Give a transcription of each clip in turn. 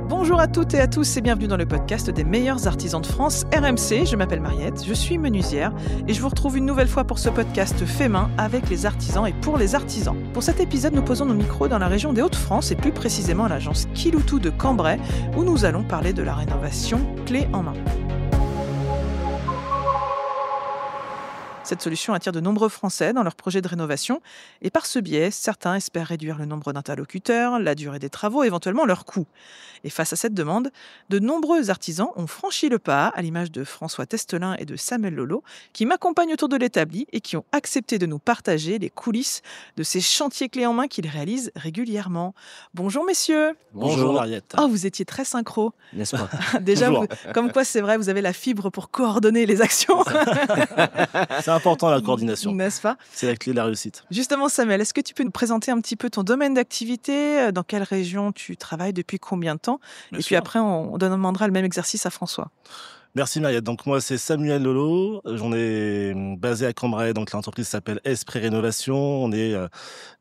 Bonjour à toutes et à tous et bienvenue dans le podcast des meilleurs artisans de France, RMC. Je m'appelle Mariette, je suis menuisière et je vous retrouve une nouvelle fois pour ce podcast fait main avec les artisans et pour les artisans. Pour cet épisode, nous posons nos micros dans la région des Hauts-de-France et plus précisément à l'agence Kiloutou de Cambrai où nous allons parler de la rénovation clé en main. Cette solution attire de nombreux Français dans leurs projets de rénovation et par ce biais, certains espèrent réduire le nombre d'interlocuteurs, la durée des travaux, éventuellement leurs coûts. Et face à cette demande, de nombreux artisans ont franchi le pas, à l'image de François Testelin et de Samuel Lolo, qui m'accompagnent autour de l'établi et qui ont accepté de nous partager les coulisses de ces chantiers clés en main qu'ils réalisent régulièrement. Bonjour messieurs. Bonjour Mariette. Oh, vous étiez très synchro. N'est-ce pas? Déjà, comme quoi c'est vrai, vous avez la fibre pour coordonner les actions. C'est important la coordination. N'est-ce pas? C'est la clé de la réussite. Justement Samuel, est-ce que tu peux nous présenter un petit peu ton domaine d'activité? Dans quelle région tu travailles? Depuis combien de temps? Bien Et sûr. puis après, on demandera le même exercice à François. Merci Mariette. Donc moi c'est Samuel Lolo. J'en ai basé à Cambrai. Donc l'entreprise s'appelle Esprit Rénovation. On est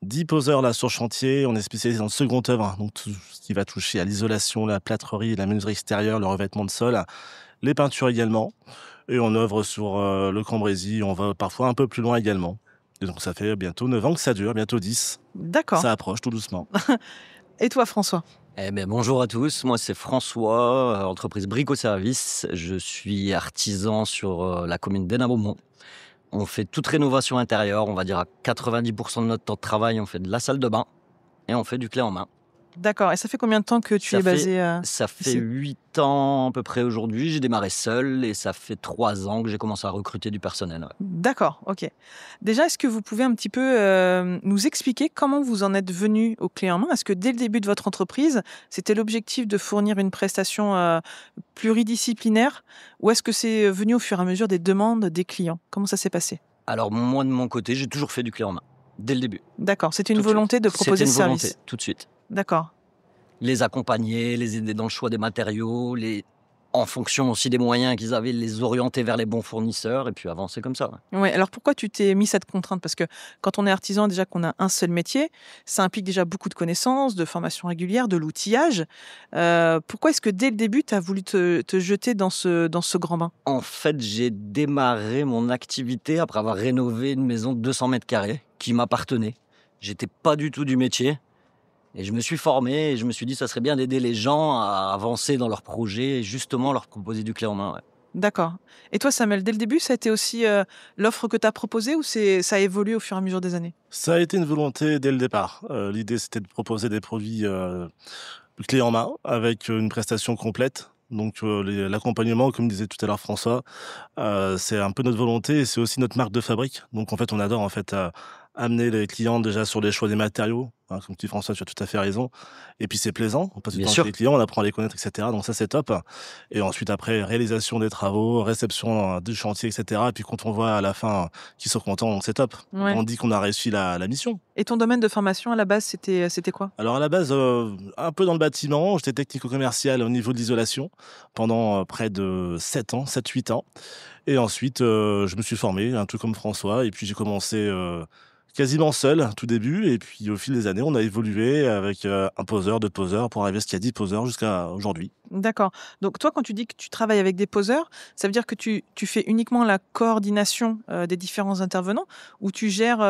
10 poseurs là sur chantier. On est spécialisé dans le second œuvre. Donc tout ce qui va toucher à l'isolation, la plâtrerie, la menuiserie extérieure, le revêtement de sol, les peintures également. Et on œuvre sur le Cambrésis. On va parfois un peu plus loin également. Et donc ça fait bientôt 9 ans que ça dure, bientôt 10. D'accord. Ça approche tout doucement. Et toi François? Bonjour à tous, moi c'est François, entreprise Brico Service. Je suis artisan sur la commune d'Hénin-Beaumont. On fait toute rénovation intérieure, on va dire à 90% de notre temps de travail, on fait de la salle de bain et on fait du clé en main. D'accord. Et ça fait combien de temps que tu Ça es fait- basé Ça fait ici. 8 ans à peu près aujourd'hui, j'ai démarré seul et ça fait 3 ans que j'ai commencé à recruter du personnel. Ouais. D'accord, ok. Déjà, est-ce que vous pouvez un petit peu nous expliquer comment vous en êtes venu au clé en main? Est-ce que dès le début de votre entreprise, c'était l'objectif de fournir une prestation pluridisciplinaire ou est-ce que c'est venu au fur et à mesure des demandes des clients? Comment ça s'est passé? Alors moi de mon côté, j'ai toujours fait du clé en main, dès le début. D'accord, c'était une Tout de volonté de proposer C'était ce une volonté, service. tout de suite. D'accord. Les accompagner, les aider dans le choix des matériaux, en fonction aussi des moyens qu'ils avaient, les orienter vers les bons fournisseurs et puis avancer comme ça. Ouais. Ouais, alors pourquoi tu t'es mis cette contrainte? Parce que quand on est artisan, déjà qu'on a un seul métier, ça implique déjà beaucoup de connaissances, de formation régulière, de l'outillage. Pourquoi est-ce que dès le début, tu as voulu te jeter dans ce grand bain? En fait, j'ai démarré mon activité après avoir rénové une maison de 200 mètres carrés qui m'appartenait. J'étais pas du tout du métier. Et je me suis formé et je me suis dit ça serait bien d'aider les gens à avancer dans leurs projets et justement leur proposer du clé en main. Ouais. D'accord. Et toi, Samuel, dès le début, ça a été aussi l'offre que tu as proposée ou ça a évolué au fur et à mesure des années? Ça a été une volonté dès le départ. L'idée, c'était de proposer des produits clés en main avec une prestation complète. Donc l'accompagnement, comme disait tout à l'heure François, c'est un peu notre volonté et c'est aussi notre marque de fabrique. Donc en fait, on adore amener les clients déjà sur les choix des matériaux. Hein, comme tu dis François, tu as tout à fait raison. Et puis c'est plaisant, on passe du Bien temps sûr. avec les clients, on apprend à les connaître, etc. Donc ça c'est top. Et ensuite après, réalisation des travaux, réception du chantier, etc. Et puis quand on voit à la fin qu'ils sont contents, donc c'est top. Ouais. On dit qu'on a réussi la mission. Et ton domaine de formation, à la base, c'était quoi? Alors à la base, un peu dans le bâtiment, j'étais technico-commercial au niveau de l'isolation pendant près de 7 ans, 7-8 ans. Et ensuite, je me suis formé, un peu comme François, et puis j'ai commencé quasiment seul tout début. Et puis au fil des années, on a évolué avec un poseur, 2 poseurs, pour arriver à ce qu'il y a 10 poseurs jusqu'à aujourd'hui. D'accord. Donc toi, quand tu dis que tu travailles avec des poseurs, ça veut dire que tu fais uniquement la coordination des différents intervenants ou tu gères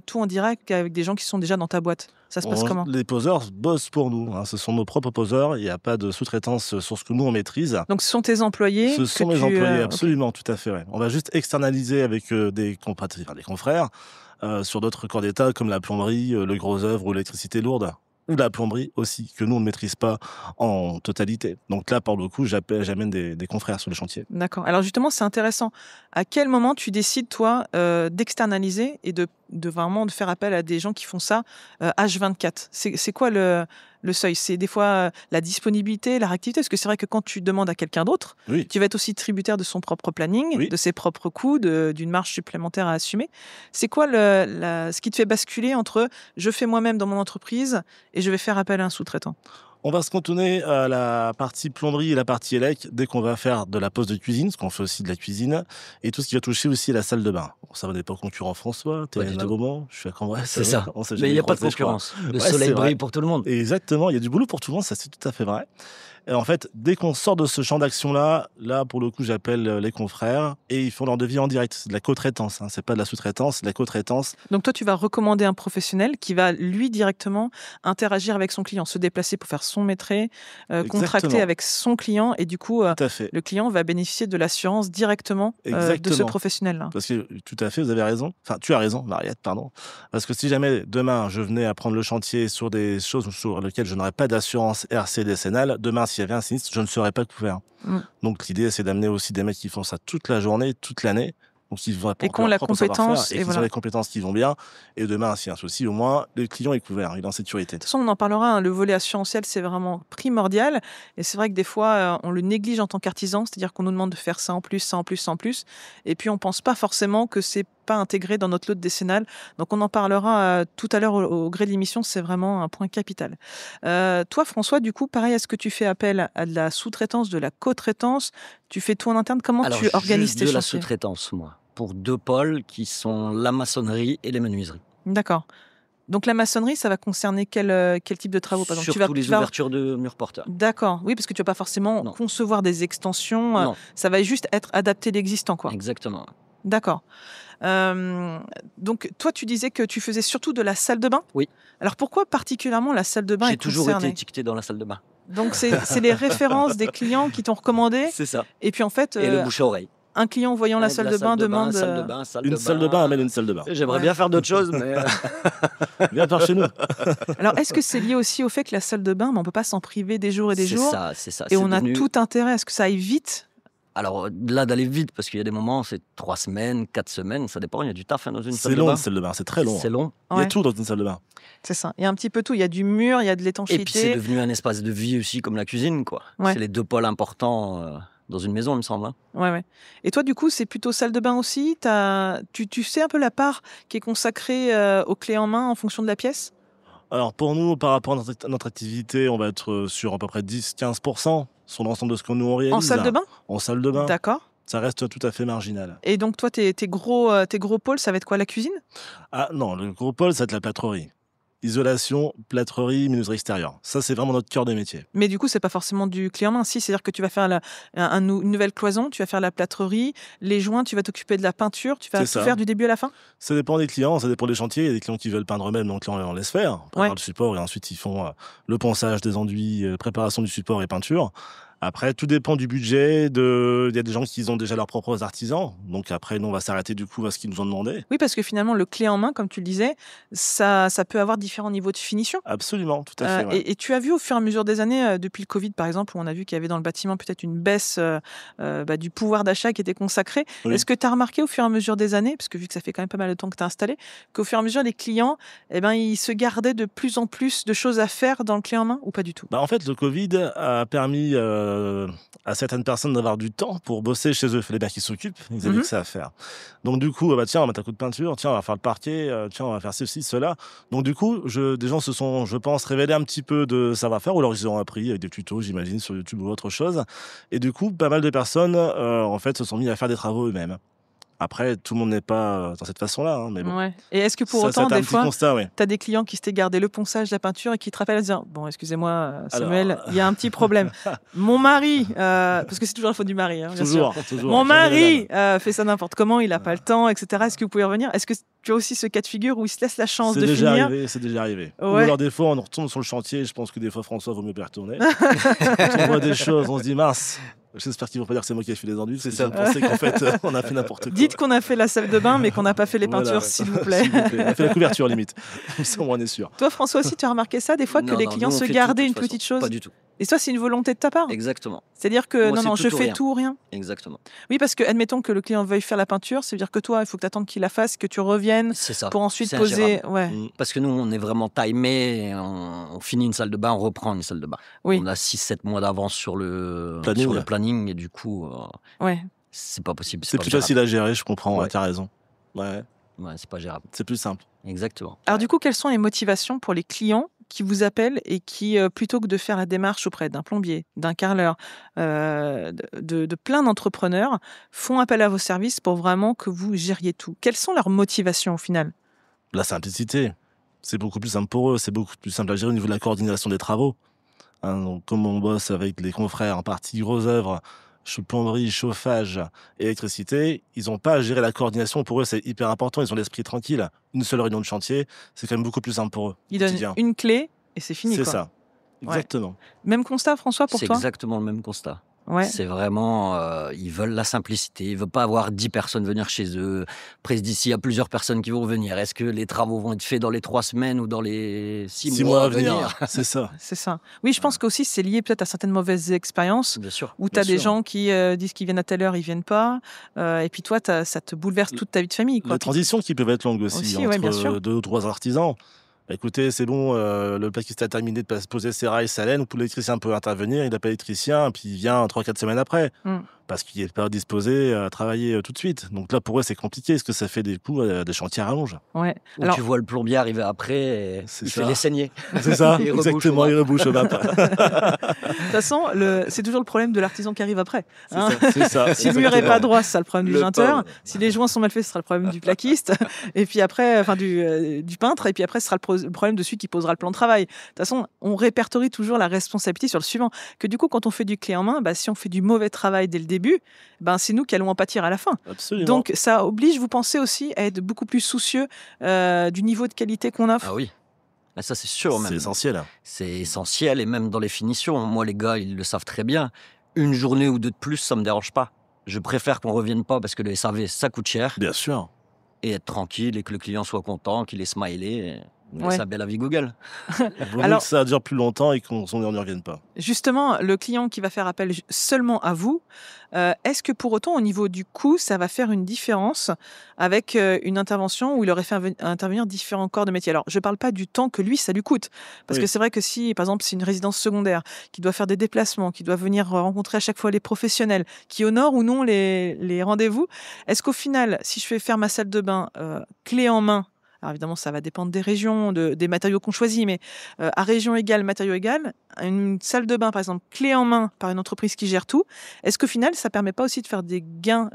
tout en direct avec des gens qui sont déjà dans ta boîte? Ça se passe comment? Les poseurs bossent pour nous, hein, ce sont nos propres poseurs, il n'y a pas de sous-traitance sur ce que nous on maîtrise. Donc ce sont tes employés? Ce sont que mes tu, employés, ok. absolument, tout à fait. Ouais. On va juste externaliser avec des confrères sur d'autres corps d'État comme la plomberie, le gros œuvre ou l'électricité lourde. Ou la plomberie aussi, que nous on ne maîtrise pas en totalité. Donc là, pour le coup, j'amène des confrères sur le chantier. D'accord. Alors justement, c'est intéressant. À quel moment tu décides, toi, d'externaliser et de vraiment de faire appel à des gens qui font ça H24? C'est quoi le seuil? C'est des fois la disponibilité, la réactivité? Parce que c'est vrai que quand tu demandes à quelqu'un d'autre, Oui. tu vas être aussi tributaire de son propre planning, Oui. de ses propres coûts, d'une marge supplémentaire à assumer. C'est quoi ce qui te fait basculer entre je fais moi-même dans mon entreprise et je vais faire appel à un sous-traitant? On va se cantonner à la partie plomberie et la partie élec dès qu'on va faire de la pose de cuisine, parce qu'on fait aussi de la cuisine, et tout ce qui va toucher aussi la salle de bain. Bon, ça, on n'est pas concurrent François, t'es Pas du à tout. Beaumont, je suis à Cambrai. C'est ça. On s'est Mais jamais il n'y a pas de croisés, je crois. concurrence. Le Ouais, soleil c'est vrai. brille pour tout le monde. Exactement, il y a du boulot pour tout le monde, ça c'est tout à fait vrai. Et en fait, dès qu'on sort de ce champ d'action-là, là, pour le coup, j'appelle les confrères et ils font leur devis en direct. C'est de la co-traitance, hein. C'est pas de la sous-traitance, c'est de la co-traitance. Donc toi, tu vas recommander un professionnel qui va, lui, directement interagir avec son client, se déplacer pour faire son métier, contracter Exactement. avec son client et du coup, Tout à fait. le client va bénéficier de l'assurance directement de ce Exactement. professionnel-là. Parce que tout à fait, vous avez raison. Enfin, tu as raison, Mariette, pardon. Parce que si jamais demain je venais à prendre le chantier sur des choses sur lesquelles je n'aurais pas d'assurance RC décennale, demain s'il y avait un sinistre, je ne serais pas couvert. Donc l'idée c'est d'amener aussi des mecs qui font ça toute la journée, toute l'année. Donc ils vont apporter qu'on leur la propre compétence, savoir-faire et et qu'ils ont voilà. les compétences qui vont bien. Et demain, s'il y a un souci, au moins le client est couvert, il est en sécurité. De toute façon, on en parlera, hein, le volet assurantiel, c'est vraiment primordial. Et c'est vrai que des fois, on le néglige en tant qu'artisan, c'est-à-dire qu'on nous demande de faire ça en plus, ça en plus, ça en plus. Et puis, on ne pense pas forcément que c'est pas intégré dans notre lot décennal. Donc, on en parlera tout à l'heure au gré de l'émission, c'est vraiment un point capital. Toi, François, du coup, pareil, est-ce que tu fais appel à de la sous-traitance, de la co-traitance? Tu fais tout en interne? Comment Alors, tu organises juste tes de la chantiers? sous-traitance, moi, pour 2 pôles qui sont la maçonnerie et les menuiseries. D'accord. Donc, la maçonnerie, ça va concerner quel type de travaux, par exemple? Surtout les ouvertures de murs porteurs. D'accord, oui, parce que tu vas pas forcément Non. concevoir des extensions, Non, ça va juste être adapté l'existant, quoi. exactement. D'accord. Donc, toi, tu disais que tu faisais surtout de la salle de bain? Oui. Alors, pourquoi particulièrement la salle de bain J'ai est toujours été concernée? étiqueté dans la salle de bain. Donc, c'est les références des clients qui t'ont recommandé, C'est ça. et puis en fait, Et le bouche à oreille. un client voyant la Avec salle de bain demande... salle de bain, Une salle de bain amène une salle de bain. J'aimerais Ouais. bien faire d'autres choses, mais Viens par chez nous. Alors, est-ce que c'est lié aussi au fait que la salle de bain, on ne peut pas s'en priver des jours et des jours, c'est ça. et C'est on a devenu- tout intérêt à ce que ça aille vite? Alors là, d'aller vite, parce qu'il y a des moments, c'est 3 semaines, 4 semaines, ça dépend, il y a du taf dans une salle C'est de long bain. une salle de bain, c'est très long. C'est long. Il y a Ouais. tout dans une salle de bain. C'est ça. Il y a un petit peu tout. Il y a du mur, il y a de Et puis c'est l'étanchéité. devenu un espace de vie aussi, comme la cuisine, quoi. Ouais. C'est les 2 pôles importants dans une maison, il me semble. Hein. Ouais. Et toi, du coup, c'est plutôt salle de bain aussi. Tu sais un peu la part qui est consacrée aux clés en main en fonction de la pièce? Alors pour nous, par rapport à notre activité, on va être sur à peu près 10-15% sur l'ensemble de ce que nous on réalise. En salle de bain? En salle de bain. D'accord. Ça reste tout à fait marginal. Et donc, toi, tes gros pôles, ça va être quoi? La cuisine? Ah non, le gros pôle, ça va être la plâtrerie. Isolation, plâtrerie, menuiserie extérieure. Ça, c'est vraiment notre cœur de métier. Mais du coup, c'est pas forcément du clé en main. Si, c'est-à-dire que tu vas faire une nouvelle cloison, tu vas faire la plâtrerie, les joints, tu vas t'occuper de la peinture, tu vas C'est tout ça. faire du début à la fin? Ça dépend des clients, ça dépend des chantiers. Il y a des clients qui veulent peindre eux-mêmes, donc là, on les laisse faire. On prépare Ouais. le support et ensuite, ils font le ponçage des enduits, préparation du support et peinture. Après, tout dépend du budget. Il y a des gens qui ont déjà leurs propres artisans. Donc après, nous, on va s'arrêter du coup à ce qu'ils nous ont demandé. Oui, parce que finalement, le clé en main, comme tu le disais, ça peut avoir différents niveaux de finition. Absolument, tout à fait. Ouais. Et tu as vu au fur et à mesure des années, depuis le Covid par exemple, où on a vu qu'il y avait dans le bâtiment peut-être une baisse du pouvoir d'achat qui était consacré. Oui. Est-ce que tu as remarqué au fur et à mesure des années, parce que vu que ça fait quand même pas mal de temps que tu as installé, qu'au fur et à mesure les clients, ils se gardaient de plus en plus de choses à faire dans le clé en main, ou pas du tout? En fait, le Covid a permis à certaines personnes d'avoir du temps pour bosser chez eux. Il fallait bien qu'ils s'occupent, ils avaient que ça à faire. Donc du coup, tiens, on va mettre un coup de peinture, tiens, on va faire le parquet, tiens, on va faire ceci, cela. Donc du coup, des gens se sont, je pense, révélés un petit peu de savoir-faire, ou alors ils ont appris avec des tutos, j'imagine, sur YouTube ou autre chose. Et du coup, pas mal de personnes, en fait, se sont mis à faire des travaux eux-mêmes. Après, tout le monde n'est pas dans cette façon-là, hein, mais bon. Ouais. Et est-ce que pour Ça, autant, c'est un des petit fois, constat, oui. tu as des clients qui s'étaient gardé le ponçage, la peinture et qui te rappellent en disant: bon, excusez-moi, Samuel, Alors, il y a un petit problème. Mon mari, parce que c'est toujours la faute du mari, hein, bien sûr. Toujours. Mon Jamais mari fait ça n'importe comment, il n'a pas le temps, etc. Est-ce que vous pouvez revenir? Est-ce que tu as aussi ce cas de figure où il se laisse la chance de finir? C'est déjà arrivé. Ou Ouais. alors des fois, on retourne sur le chantier. Je pense que des fois, François, vaut mieux pas y retourner. Quand on voit des choses, on se dit mince. J'espère qu'ils vont pas dire que c'est moi qui ai fait les enduits. C'est ça. Ils vont penser qu'en fait, on a fait n'importe quoi. Dites qu'on a fait la salle de bain, mais qu'on n'a pas fait les Voilà, peintures, ouais. s'il vous plaît. S'il vous plaît. On a fait la couverture limite. Comme ça, on est sûr. Toi, François, aussi, tu as remarqué ça, des fois, que Non, les non, clients nous, on se fait gardaient tout, de une toute petite façon. chose? Pas du tout. Et ça, c'est une volonté de ta part? Exactement. C'est-à-dire que Moi, non, c'est je tout ou fais rien. tout ou rien? Exactement. Oui, parce que, admettons que le client veuille faire la peinture, ça veut dire que toi, il faut que tu attendes qu'il la fasse, que tu reviennes C'est ça. pour ensuite C'est poser. ingérable. Ouais. Parce que nous, on est vraiment timé. On finit une salle de bain, on reprend une salle de bain. Oui. On a 6-7 mois d'avance sur le Planning. planning et du coup, Ouais. c'est pas possible. C'est pas plus gérable. facile à gérer, je comprends. Ouais. Ouais, t'as raison. Ouais, Ouais, c'est pas gérable. c'est plus simple. Exactement. Alors du coup, quelles sont les motivations pour les clients qui vous appellent et qui, plutôt que de faire la démarche auprès d'un plombier, d'un carreleur, de plein d'entrepreneurs, font appel à vos services pour vraiment que vous gériez tout? Quelles sont leurs motivations au final? La simplicité. C'est beaucoup plus simple pour eux. C'est beaucoup plus simple à gérer au niveau de la coordination des travaux. hein. Donc, comme on bosse avec les confrères en partie gros œuvres, plomberie, chauffage, électricité, ils n'ont pas à gérer la coordination. Pour eux, c'est hyper important. Ils ont l'esprit tranquille. Une seule réunion de chantier, c'est quand même beaucoup plus simple pour eux. Ils donnent une clé et c'est fini. C'est quoi. ça. Exactement. Même constat, François, pour C'est toi? exactement le même constat. Ouais. C'est vraiment, ils veulent la simplicité, ils veulent pas avoir 10 personnes venir chez eux. Après, d'ici, il y a plusieurs personnes qui vont venir. Est-ce que les travaux vont être faits dans les 3 semaines ou dans les 6 mois mois à à venir, venir? c'est ça. C'est ça. Oui, je pense qu'aussi c'est lié peut-être à certaines mauvaises expériences Bien sûr. où tu as Bien des sûr. gens qui disent qu'ils viennent à telle heure, ils viennent pas. Et puis toi, ça te bouleverse toute ta vie de famille. Quoi. Les transitions qui peuvent être longues aussi, ouais, bien sûr. entre 2 ou 3 artisans. Écoutez, c'est bon, le plaquiste a terminé de poser ses rails, sa laine, l'électricien peut intervenir, il appelle l'électricien, puis il vient 3-4 semaines après, parce qu'il n'est pas disposé à travailler tout de suite. Donc là, pour eux, c'est compliqué, parce que ça fait des coups, des chantiers à rallonge. Ouais. Ou tu vois le plombier arriver après et C'est il ça. fait les saignées. C'est ça, Il rebouche exactement, au il rebouche au map. De toute façon, c'est toujours le problème de l'artisan qui arrive après. hein. C'est ça. Si lui n'aurait pas droit, ce sera le problème du Le jointeur. pauvre. Si les joints sont mal faits, ce sera le problème du plaquiste. Et puis après, enfin du peintre. Et puis après, ce sera le problème de celui qui posera le plan de travail. De toute façon, on répertorie toujours la responsabilité sur le suivant. Que du coup, quand on fait du clé en main, si on fait du mauvais travail dès le début, c'est nous qui allons en pâtir à la fin. Absolument. Donc ça oblige, vous pensez aussi, à être beaucoup plus soucieux du niveau de qualité qu'on offre. Ah oui. Ah, ça, c'est sûr même. C'est essentiel. C'est essentiel et même dans les finitions. Moi, les gars, ils le savent très bien. Une journée ou deux de plus, ça me dérange pas. Je préfère qu'on revienne pas parce que le SAV, ça coûte cher. Bien sûr. Et être tranquille et que le client soit content, qu'il est smilé. Et nous Ouais. laisse la belle vie Google. Vaut Alors- mieux que ça dure plus longtemps et qu'on n'y revienne pas. Justement, le client qui va faire appel seulement à vous, est-ce que pour autant, au niveau du coût, ça va faire une différence avec une intervention où il aurait fait intervenir différents corps de métier? Alors, je ne parle pas du temps que lui, ça lui coûte. Parce Oui. que c'est vrai que si, par exemple, c'est une résidence secondaire qui doit faire des déplacements, qui doit venir rencontrer à chaque fois les professionnels, qui honorent ou non les rendez-vous, est-ce qu'au final, si je fais faire ma salle de bain clé en main, alors évidemment, ça va dépendre des régions, des matériaux qu'on choisit, mais à région égale, matériaux égal, une salle de bain, par exemple, clé en main par une entreprise qui gère tout, est-ce qu'au final, ça ne permet pas aussi de faire des gains,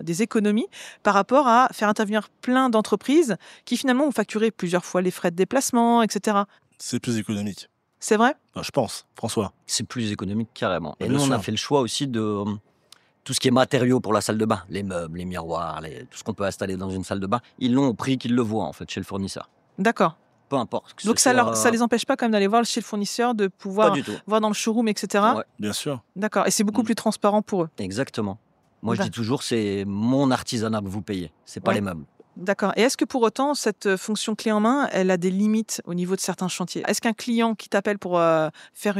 des économies par rapport à faire intervenir plein d'entreprises qui finalement ont facturé plusieurs fois les frais de déplacement, etc. C'est plus économique. C'est vrai? Enfin, je pense, François. C'est plus économique carrément. Et Bien nous, on a sûr. fait le choix aussi de tout ce qui est matériaux pour la salle de bain, les meubles, les miroirs, tout ce qu'on peut installer dans une salle de bain. Ils l'ont au prix qu'ils le voient en fait chez le fournisseur. D'accord. Peu importe. que ce Donc ça soit- les empêche pas quand même d'aller voir chez le fournisseur, de Pas pouvoir du tout. voir dans le showroom, etc. Ouais. Bien sûr. D'accord. Et c'est beaucoup Mm. plus transparent pour eux. Exactement. Moi, je D'accord. dis toujours, c'est mon artisanat que vous payez. C'est pas Ouais. les meubles. D'accord. Et est-ce que pour autant, cette fonction clé en main, elle a des limites au niveau de certains chantiers? Est-ce qu'un client qui t'appelle pour faire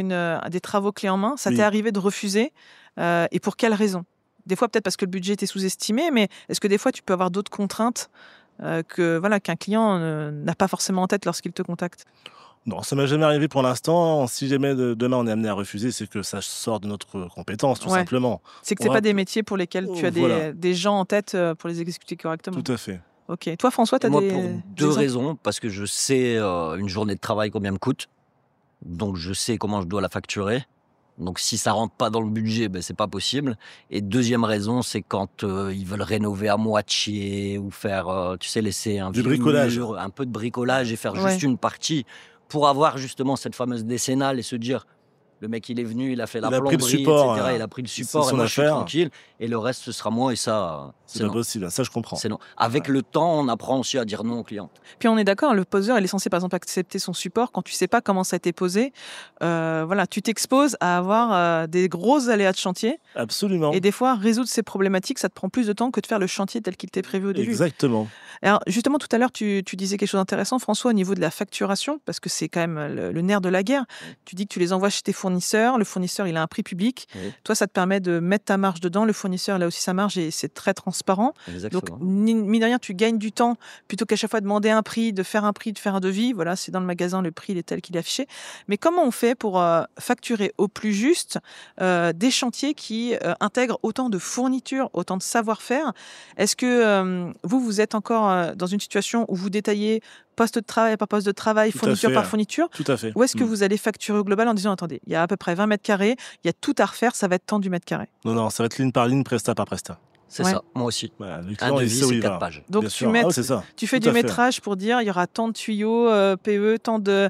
des travaux clés en main, ça Oui. t'est arrivé de refuser? Et pour quelle raison? Des fois, peut-être parce que le budget était sous-estimé, mais est-ce que des fois, tu peux avoir d'autres contraintes qu'un client n'a pas forcément en tête lorsqu'il te contacte? Non, ça m'est jamais arrivé pour l'instant. Si jamais demain on est amené à refuser, c'est que ça sort de notre compétence, tout Ouais. simplement. C'est que ce Ouais. pas des métiers pour lesquels tu as Voilà. des gens en tête pour les exécuter correctement. Tout à fait. Ok. Toi, François, tu as Moi, des pour des deux exemples? raisons. Parce que je sais une journée de travail combien me coûte. Donc, je sais comment je dois la facturer. Donc, si ça rentre pas dans le budget, c'est pas possible. Et deuxième raison, c'est quand ils veulent rénover à moitié ou faire, tu sais, laisser un Du vieux bricolage. mur, un peu de bricolage et faire Ouais. juste une partie pour avoir justement cette fameuse décennale et se dire, le mec, il est venu, il a fait la Il a pris le plomberie, support, etc. hein. Il a pris le C'est support et son moi, je suis affaire. tranquille. Et le reste, ce sera moi et ça, C'est c'est pas non. possible. Ça, je comprends. C'est non. Avec le temps, on apprend aussi à dire non au client. Puis on est d'accord, le poseur, il est censé par exemple accepter son support quand tu sais pas comment ça a été posé. Voilà, tu t'exposes à avoir des gros aléas de chantier Absolument. et des fois résoudre ces problématiques, ça te prend plus de temps que de faire le chantier tel qu'il t'est prévu au début. Exactement. Alors justement, tout à l'heure, tu disais quelque chose d'intéressant, François, au niveau de la facturation, parce que c'est quand même le nerf de la guerre. Tu dis que tu les envoies chez tes fournisseurs, le fournisseur, il a un prix public. Oui. Toi, ça te permet de mettre ta marge dedans, le fournisseur, il a aussi sa marge et c'est très transparent. Donc, Exactement. mine de rien, tu gagnes du temps plutôt qu'à chaque fois demander un prix, de faire un prix, de faire un devis. Voilà, c'est dans le magasin, le prix, il est tel qu'il est affiché. Mais comment on fait pour facturer au plus juste des chantiers qui intègrent autant de fournitures, autant de savoir-faire? Est-ce que vous êtes encore dans une situation où vous détaillez poste de travail par poste de travail, Tout à fourniture fait. par fourniture? Tout à fait. Ou est-ce que vous allez facturer au global en disant, attendez, il y a à peu près 20 mètres carrés, il y a tout à refaire, ça va être tant du mètre carré? Non, ça va être ligne par ligne, presta par presta. C'est Ouais. ça, moi aussi. Voilà, le Un client, il devis, sait où c'est il 4 va. pages. Donc Bien tu sûr. mets- Ah oui, c'est ça. Tu fais Tout du à fait. métrage pour dire il y aura tant de tuyaux, PE, tant de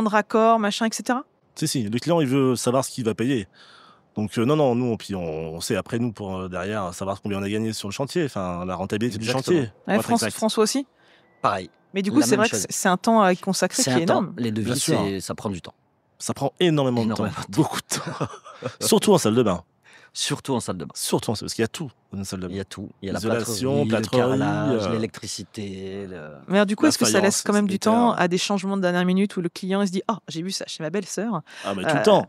raccords, machin, etc. Si, le client, il veut savoir ce qu'il va payer. Donc non, nous, puis on sait après, nous, pour derrière, savoir combien on a gagné sur le chantier, enfin, la rentabilité Exactement. du chantier. Ouais, Pour être exact. François aussi. Pareil. Mais du coup, La c'est même vrai que chose. c'est un temps à y consacrer C'est qui est un temps. énorme. Les Bien devis, sûr. ça prend du temps. Ça prend énormément de temps. Énormément de temps. Beaucoup de temps. Surtout en salle de bain. Surtout en salle de bain. Surtout parce qu'il y a tout dans une salle de Il bain. y a tout. Il y a la Isolation, plâtrerie, le plâtrerie, carrelage, l'électricité. Mais alors, du coup, La est-ce que ça faïence, laisse quand même du sanitaire. temps à des changements de dernière minute où le client il se dit ah j'ai vu ça chez ma belle-sœur. Ah, mais tout le temps.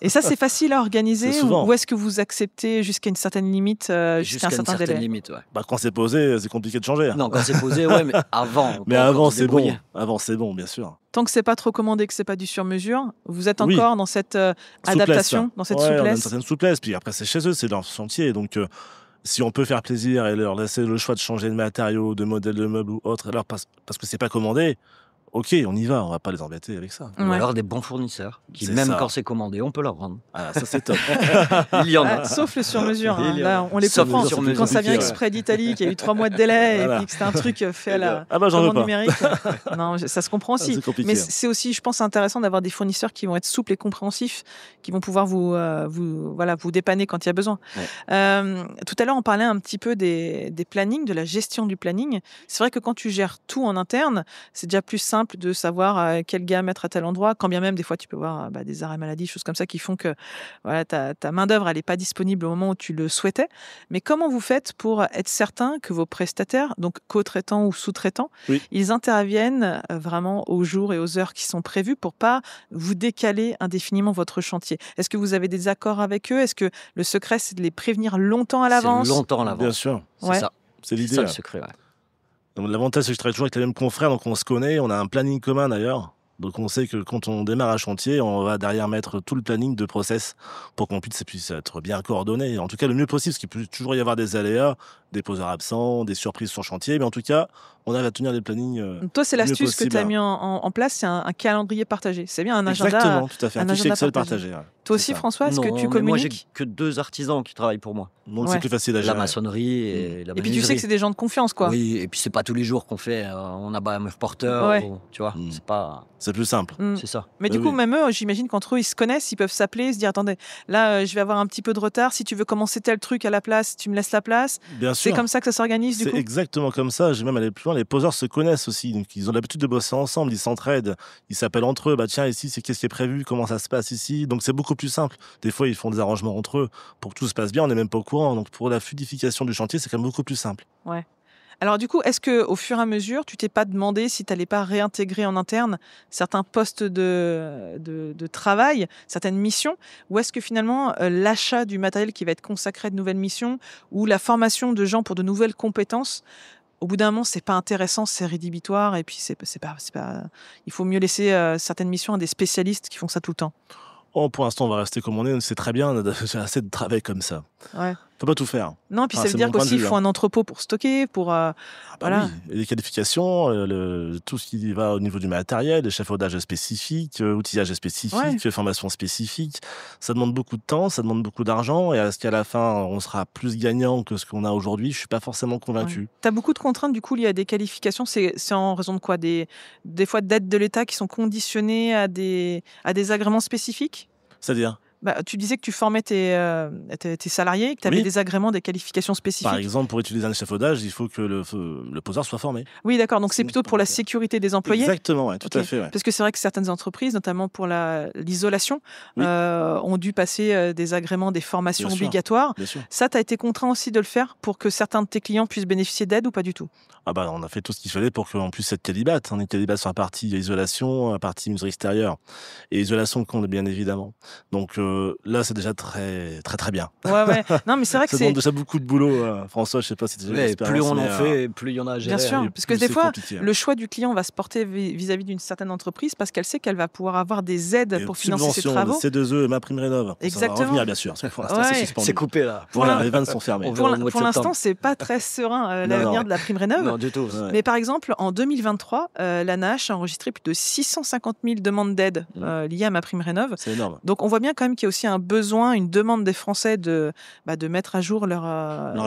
Et ça, c'est facile à organiser C'est souvent. ou est-ce que vous acceptez jusqu'à une certaine limite, jusqu'à un Jusqu'à une certain certaine délai limite, ouais. Bah, quand c'est posé, c'est compliqué de changer. Non, quand c'est posé, ouais, mais avant. Mais quand avant, on se c'est bon. débrouillait. Avant, c'est bon, bien sûr. Tant que c'est pas trop commandé, que c'est pas du sur-mesure, vous êtes Oui. encore dans cette Souplesse, adaptation, là. dans cette Ouais, on a une souplesse. certaine souplesse. Puis après, c'est chez eux, c'est leur chantier. Donc, si on peut faire plaisir et leur laisser le choix de changer de matériaux, de modèle de meubles ou autre, alors parce que c'est pas commandé, ok, on y va, on va pas les embêter avec ça. Ou Ouais. alors des bons fournisseurs qui, C'est même ça. quand c'est commandé, on peut leur rendre. Ah, ça, c'est top. Il y en a. Ah, sauf le sur-mesure. hein. Il y en a. Là, on les Sauf le comprend. sur-mesure. Quand ça vient compliqué, exprès d'Italie, qu'il y a eu 3 mois de délai Voilà. et puis que c'était un truc fait à la Ah bah, j'en veux commande pas. numérique. Non, ça se comprend aussi. C'est compliqué. Mais c'est aussi, je pense, intéressant d'avoir des fournisseurs qui vont être souples et compréhensifs, qui vont pouvoir vous dépanner quand il y a besoin. Ouais. Tout à l'heure, on parlait un petit peu des plannings, de la gestion du planning. C'est vrai que quand tu gères tout en interne, c'est déjà plus simple de savoir quel gars mettre à tel endroit, quand bien même des fois tu peux voir des arrêts maladie, choses comme ça qui font que voilà, ta main-d'œuvre elle n'est pas disponible au moment où tu le souhaitais. Mais comment vous faites pour être certain que vos prestataires, donc co-traitants ou sous-traitants, Oui. ils interviennent vraiment aux jours et aux heures qui sont prévus pour pas vous décaler indéfiniment votre chantier? Est-ce que vous avez des accords avec eux? Est-ce que le secret c'est de les prévenir longtemps à l'avance? C'est longtemps à Bien l'avance. sûr, C'est Ouais. ça. c'est C'est l'idée. ça le là. secret, ouais. Donc, l'avantage, c'est que je travaille toujours avec les mêmes confrères, donc on se connaît, on a un planning commun d'ailleurs. Donc on sait que quand on démarre un chantier, on va derrière mettre tout le planning de process pour qu'on puisse être bien coordonné. En tout cas, le mieux possible, parce qu'il peut toujours y avoir des aléas, des poseurs absents, des surprises sur chantier, mais en tout cas, on arrive à tenir les plannings. Donc toi, c'est le mieux l'astuce que possible. tu as mis en place, c'est un calendrier partagé. C'est bien un agenda. Exactement, tout à fait. un Un fichier agenda Excel partagé. partagé. ouais. Toi C'est aussi, ça. François, est-ce que Non, tu mais moi, j'ai communiques? que 2 artisans qui travaillent pour moi. Donc Ouais. c'est plus facile à La gérer. maçonnerie et la Et puis tu sais menuiserie. que c'est des gens de confiance, quoi. Oui, et puis c'est pas tous les jours qu'on fait on abat un mur porteur, Ouais. tu vois, Mm. c'est pas... C'est plus simple. Mm. C'est ça. Mais du Oui, coup, oui. même eux, j'imagine qu'entre eux, ils se connaissent, ils peuvent s'appeler, se dire attendez, là, je vais avoir un petit peu de retard. Si tu veux commencer tel truc à la place, tu me laisses la place. Bien C'est sûr. comme ça que ça s'organise, du C'est coup. exactement comme ça. J'ai même allé plus loin. Les poseurs se connaissent aussi. Donc, ils ont l'habitude de bosser ensemble. Ils s'entraident. Ils s'appellent entre eux. Bah, tiens, ici, c'est qu'est-ce qui est prévu? Comment ça se passe ici? Donc, c'est beaucoup plus simple. Des fois, ils font des arrangements entre eux pour que tout se passe bien. On n'est même pas au courant. Donc, pour la fluidification du chantier, c'est quand même beaucoup plus simple. Alors du coup, est-ce que au fur et à mesure, tu t'es pas demandé si tu n'allais pas réintégrer en interne certains postes de travail, certaines missions, ou est-ce que finalement l'achat du matériel qui va être consacré à de nouvelles missions ou la formation de gens pour de nouvelles compétences, au bout d'un moment, c'est pas intéressant, c'est rédhibitoire et puis c'est pas, il faut mieux laisser certaines missions à des spécialistes qui font ça tout le temps. Oh, pour l'instant, on va rester comme on est. C'est très bien. On a déjà assez de travail comme ça. Ouais. Faut pas tout faire. Non, puis Ah, ça veut c'est dire mon point de qu'aussi il vue, faut un entrepôt pour stocker, pour Bah voilà. oui. Et les qualifications, tout ce qui va au niveau du matériel, échafaudage spécifique, outillage spécifique, formation spécifique, ça demande beaucoup de temps, ça demande beaucoup d'argent. Et est-ce qu'à la fin, on sera plus gagnant que ce qu'on a aujourd'hui? Je suis pas forcément convaincu. Tu as beaucoup de contraintes du coup liées à des qualifications. C'est en raison de quoi? Des fois d'aides de l'État qui sont conditionnées à des agréments spécifiques? C'est-à-dire, Tu disais que tu formais tes salariés, que tu avais Oui. des agréments, des qualifications spécifiques. par exemple, pour utiliser un échafaudage, il faut que le poseur soit formé. Oui, d'accord. Donc c'est plutôt pour la sécurité des employés. Exactement, ouais, tout Ok. à fait. Ouais. Parce que c'est vrai que certaines entreprises, notamment pour l'isolation, Oui. ont dû passer des agréments, des formations Bien sûr. obligatoires. Bien sûr. Ça, tu as été contraint aussi de le faire pour que certains de tes clients puissent bénéficier d'aide ou pas du tout? Ah bah, on a fait tout ce qu'il fallait pour qu'on puisse être calibat. On est calibat sur la partie isolation, la partie mesure extérieure. Et isolation compte, bien évidemment. Donc là, c'est déjà très, très, très bien. Ouais. Non, mais c'est vrai que Ça c'est... demande déjà beaucoup de boulot. François, je sais pas si tu as Ouais, plus on en mais, fait, plus il y en a à gérer. Bien sûr, et parce que plus des c'est fois, compliqué, hein. le choix du client va se porter vis-à-vis d'une certaine entreprise parce qu'elle sait qu'elle va pouvoir avoir des aides Et pour financer ses subvention, travaux. le C2E et ma prime rénov. Ça Exactement. va revenir, bien sûr. Parce que pour l'instant, Ouais. c'est suspendu. C'est coupé là. Voilà, Pour les vannes sont fermées. On verra au mois de Pour l'instant, septembre. c'est pas très serein Non, l'avenir non. de la prime rénov. Non, du tout. Ouais. Mais par exemple, en 2023, l'ANAH a enregistré plus de 650 000 demandes d'aide liées à ma prime rénov. C'est énorme. Donc on voit bien quand même qu'il qu'il y a aussi un besoin, une demande des Français de mettre à jour leurs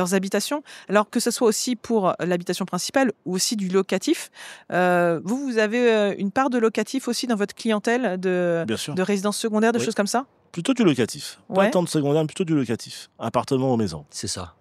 habitations. Alors que ce soit aussi pour l'habitation principale ou aussi du locatif. Vous avez une part de locatif aussi dans votre clientèle Bien sûr. de résidences secondaires, de Oui. choses comme ça? Plutôt du locatif. Ouais. Pas tant de secondaire, mais plutôt du locatif. Appartement ou maison. C'est ça.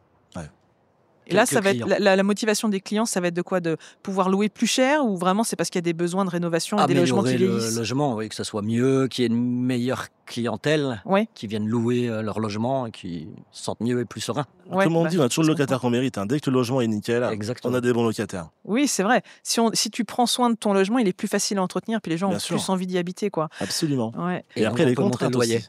Et là, Quelques ça va être clients. la motivation des clients, ça va être de quoi? De pouvoir louer plus cher ou vraiment c'est parce qu'il y a des besoins de rénovation et des logements qui Améliorer le vieillissent? logement, oui, que ça soit mieux, qu'il y ait une meilleure clientèle Oui, qui vienne louer leur logement et qui se sentent mieux et plus sereins. ouais, Comme on dit, on a toujours je le locataire qu'on mérite. Dès que le logement est nickel, Exactement. on a des bons locataires. Oui, c'est vrai. Si tu prends soin de ton logement, il est plus facile à entretenir, puis les gens Bien ont sûr. plus envie d'y habiter, quoi. Absolument. Ouais. Et après, donc, les on peut monter le contraintes loyer. aussi.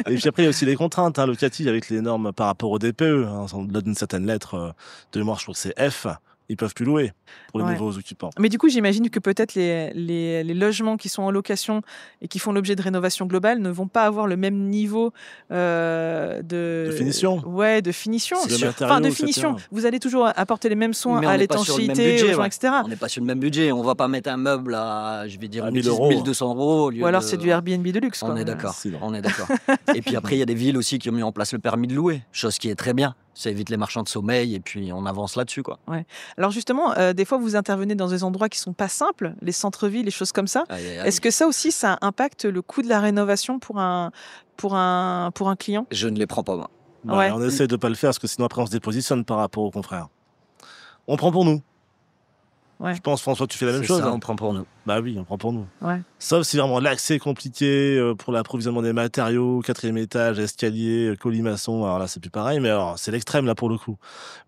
Et puis après, il y a aussi les contraintes locatives avec les normes par rapport au DPE. On donne une certaine lettre de mémoire, je crois que c'est F. Ils peuvent plus louer pour les Ouais. nouveaux occupants. Mais du coup, j'imagine que peut-être les logements qui sont en location et qui font l'objet de rénovation globale ne vont pas avoir le même niveau De finition. Ouais, de finition. De matériaux, Enfin, de etc. finition. Vous allez toujours apporter les mêmes soins Mais on à n'est pas sur le même l'étanchéité, budget, aux gens, ouais. etc. On n'est pas sur le même budget. On va pas mettre un meuble à, je vais dire, À une 1000 bêtise, €. 1200 €. Au lieu Ou alors de- c'est du Airbnb de luxe, quoi. On est d'accord. C'est long. On est d'accord. Et puis après, il y a des villes aussi qui ont mis en place le permis de louer, chose qui est très bien. Ça évite les marchands de sommeil et puis on avance là-dessus, quoi. Alors justement, des fois, vous intervenez dans des endroits qui sont pas simples, les centres-villes, les choses comme ça. Aïe, aïe, aïe. Est-ce que ça aussi, ça impacte le coût de la rénovation pour un client? Je ne les prends pas, moi. Ouais. On essaie de pas le faire parce que sinon après on se dépositionne par rapport aux confrères. On prend pour nous. Ouais. Je pense, François, tu fais la même C'est chose. ça, on prend pour nous. Bah oui, on prend pour nous. Ouais. Sauf si vraiment l'accès est compliqué pour l'approvisionnement des matériaux, 4e étage, escalier, colimaçon. Alors là, c'est plus pareil, mais alors c'est l'extrême là pour le coup.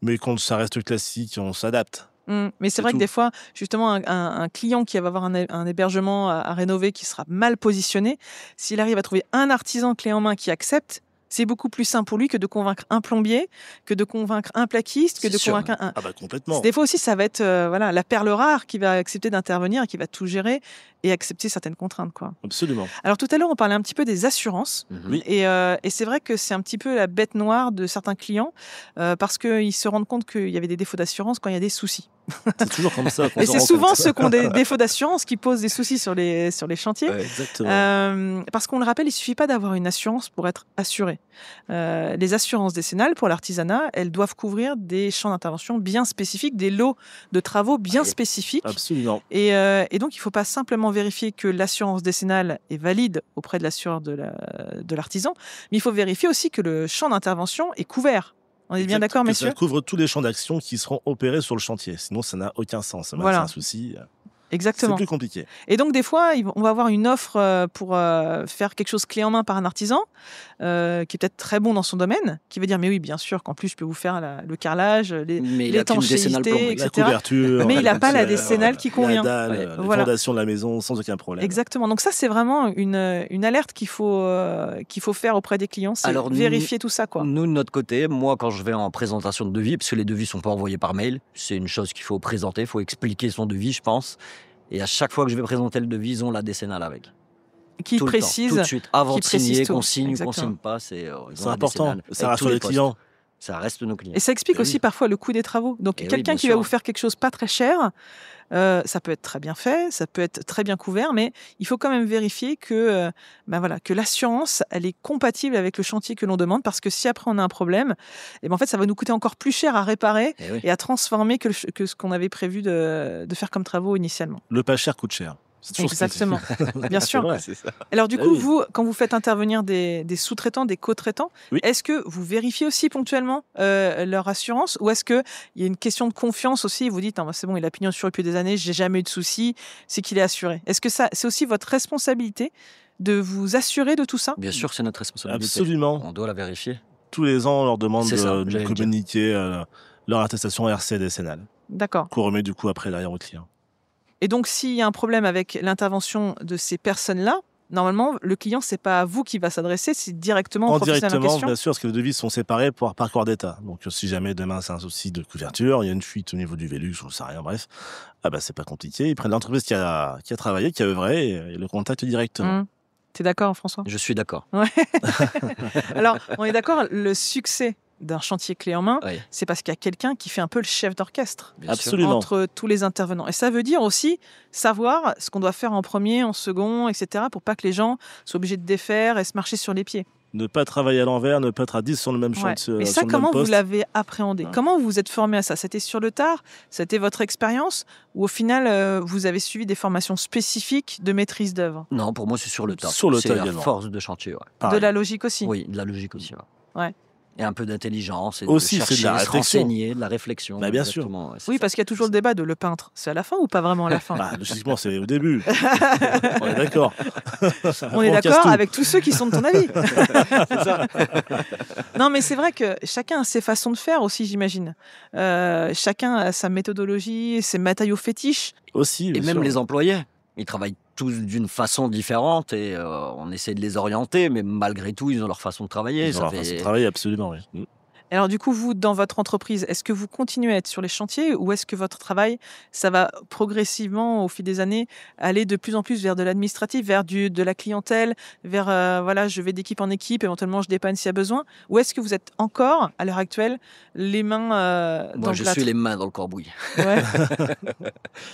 Mais quand ça reste classique, on s'adapte. Mais c'est C'est vrai que tout. des fois, justement, un client qui va avoir un hébergement à rénover qui sera mal positionné, s'il arrive à trouver un artisan clé en main qui accepte, c'est beaucoup plus simple pour lui que de convaincre un plombier, que de convaincre un plaquiste, que C'est de sûr. convaincre un... Ah bah complètement. Des fois aussi, ça va être la perle rare qui va accepter d'intervenir et qui va tout gérer et accepter certaines contraintes, quoi. Absolument. Alors tout à l'heure, on parlait un petit peu des assurances. Mhm. Oui. Et c'est vrai que c'est un petit peu la bête noire de certains clients parce qu'ils se rendent compte qu'il y avait des défauts d'assurance quand il y a des soucis. C'est toujours comme ça. qu'on Et s'en c'est rend souvent compte. ceux qui ont des défauts d'assurance qui posent des soucis sur les chantiers. Ouais. Exactement. Parce qu'on le rappelle, il suffit pas d'avoir une assurance pour être assuré. Les assurances décennales pour l'artisanat, elles doivent couvrir des champs d'intervention bien spécifiques, des lots de travaux bien Oui. spécifiques. Absolument. Et donc, il ne faut pas simplement vérifier que l'assurance décennale est valide auprès de l'assureur de l'artisan, mais il faut vérifier aussi que le champ d'intervention est couvert. On est bien Exact. d'accord, Que messieurs? Ça couvre tous les champs d'action qui seront opérés sur le chantier. Sinon, ça n'a aucun sens. Voilà. C'est un souci. C'est Exactement. plus compliqué. Et donc, des fois, on va avoir une offre pour faire quelque chose clé en main par un artisan qui est peut-être très bon dans son domaine, qui va dire, mais oui, bien sûr, qu'en plus, je peux vous faire le carrelage, Mais il a qu'une décennale l'étanchéité, plomberie. La etc. couverture. Mais il n'a pas la poussière, décennale qui convient. La dalle, Ouais. les Voilà. fondations de la maison, sans aucun problème. Exactement. Donc ça, c'est vraiment une alerte qu'il faut faire auprès des clients, c'est Alors, vérifier tout ça, quoi. Nous, de notre côté, moi, quand je vais en présentation de devis, parce que les devis sont pas envoyés par mail, c'est une chose qu'il faut présenter, il faut expliquer son devis, je pense. Et à chaque fois que je vais présenter le devis, ils ont la décennale avec. Qui Tout le temps, précise. tout de suite, avant qui de signer, précise tout. qu'on signe ou qu'on Exactement. signe pas, ils ont C'est la important. décennale Ça avec rassure tous les postes. clients. Ça reste nos clients. Et ça explique Eh aussi oui. parfois le coût des travaux. Donc Eh oui, quelqu'un bien qui va sûr. vous faire quelque chose pas très cher, ça peut être très bien fait, ça peut être très bien couvert, mais il faut quand même vérifier que, que l'assurance, elle est compatible avec le chantier que l'on demande, parce que si après on a un problème, en fait, ça va nous coûter encore plus cher à réparer Eh oui. et à transformer que ce qu'on avait prévu de faire comme travaux initialement. Le pas cher coûte cher. C'est toujours ce qu'on dit. Exactement, bien sûr. vrai. C'est ça. Alors du Ah coup, oui. vous, quand vous faites intervenir des sous-traitants, des co-traitants, Oui. est-ce que vous vérifiez aussi ponctuellement leur assurance, ou est-ce qu'il y a une question de confiance aussi et vous dites, c'est bon, il a pignon sur rue depuis des années, j'ai jamais eu de soucis, c'est qu'il est assuré. Est-ce que ça, c'est aussi votre responsabilité de vous assurer de tout ça? Bien sûr, c'est notre responsabilité. Absolument. On doit la vérifier. Tous les ans, on leur demande C'est ça, de j'allais le dire. communiquer leur attestation RC décennale, D'accord. qu'on remet du coup après derrière au client. Et donc, s'il y a un problème avec l'intervention de ces personnes-là, normalement, le client, c'est pas à vous qui va s'adresser, c'est directement au professionnel en Directement, question. bien sûr, parce que les devis sont séparés par corps d'État. Donc, si jamais demain c'est un souci de couverture, il y a une fuite au niveau du Vélux, je ne sais rien, bref, c'est pas compliqué. Ils prennent l'entreprise qui a travaillé, qui a œuvré, et le contactent directement. T'es d'accord, François? Je suis d'accord. Alors, on est d'accord, le succès d'un chantier clé en main, Oui, c'est parce qu'il y a quelqu'un qui fait un peu le chef d'orchestre bien sûr. Absolument. entre tous les intervenants. Et ça veut dire aussi savoir ce qu'on doit faire en premier, en second, etc., pour pas que les gens soient obligés de défaire et se marcher sur les pieds. Ne pas travailler à l'envers, ne pas être à 10 sur le même Ouais. chantier, Mais ça, sur le même comment vous poste. l'avez appréhendé? Ouais. Comment vous vous êtes formé à ça? C'était sur le tard? C'était votre expérience? Ou au final, vous avez suivi des formations spécifiques de maîtrise d'œuvre? Non, pour moi, c'est sur le tas. Sur le C'est tas la également. force de chantier, ouais. De Pareil. la logique aussi? Oui, de la logique aussi. Ouais. Ouais. Et un peu d'intelligence, et Aussi, de c'est de chercher, la se réflexion. renseigner, de la réflexion. Bah, bien sûr. exactement, ouais, c'est Oui, ça. parce qu'il y a toujours le débat de le peintre. C'est à la fin ou pas vraiment à la fin? Bah, logiquement, c'est au début. On est d'accord. On est casse d'accord tout. avec tous ceux qui sont de ton avis. C'est ça. Non, mais c'est vrai que chacun a ses façons de faire aussi, j'imagine. Chacun a sa méthodologie, ses matériaux fétiches. Aussi, Et bien même sûr. les employés, ils travaillent tous d'une façon différente et on essaie de les orienter, mais malgré tout, ils ont leur façon de travailler. Ils ont Ça leur fait- façon de travailler, absolument, oui. Alors du coup, vous, dans votre entreprise, est-ce que vous continuez à être sur les chantiers ou est-ce que votre travail, ça va progressivement, au fil des années, aller de plus en plus vers de l'administratif, vers de la clientèle, vers, voilà, je vais d'équipe en équipe, éventuellement je dépanne s'il y a besoin? Ou est-ce que vous êtes encore, à l'heure actuelle, les mains dans Moi, le je plâtre? suis les mains dans le cambouis. Ouais.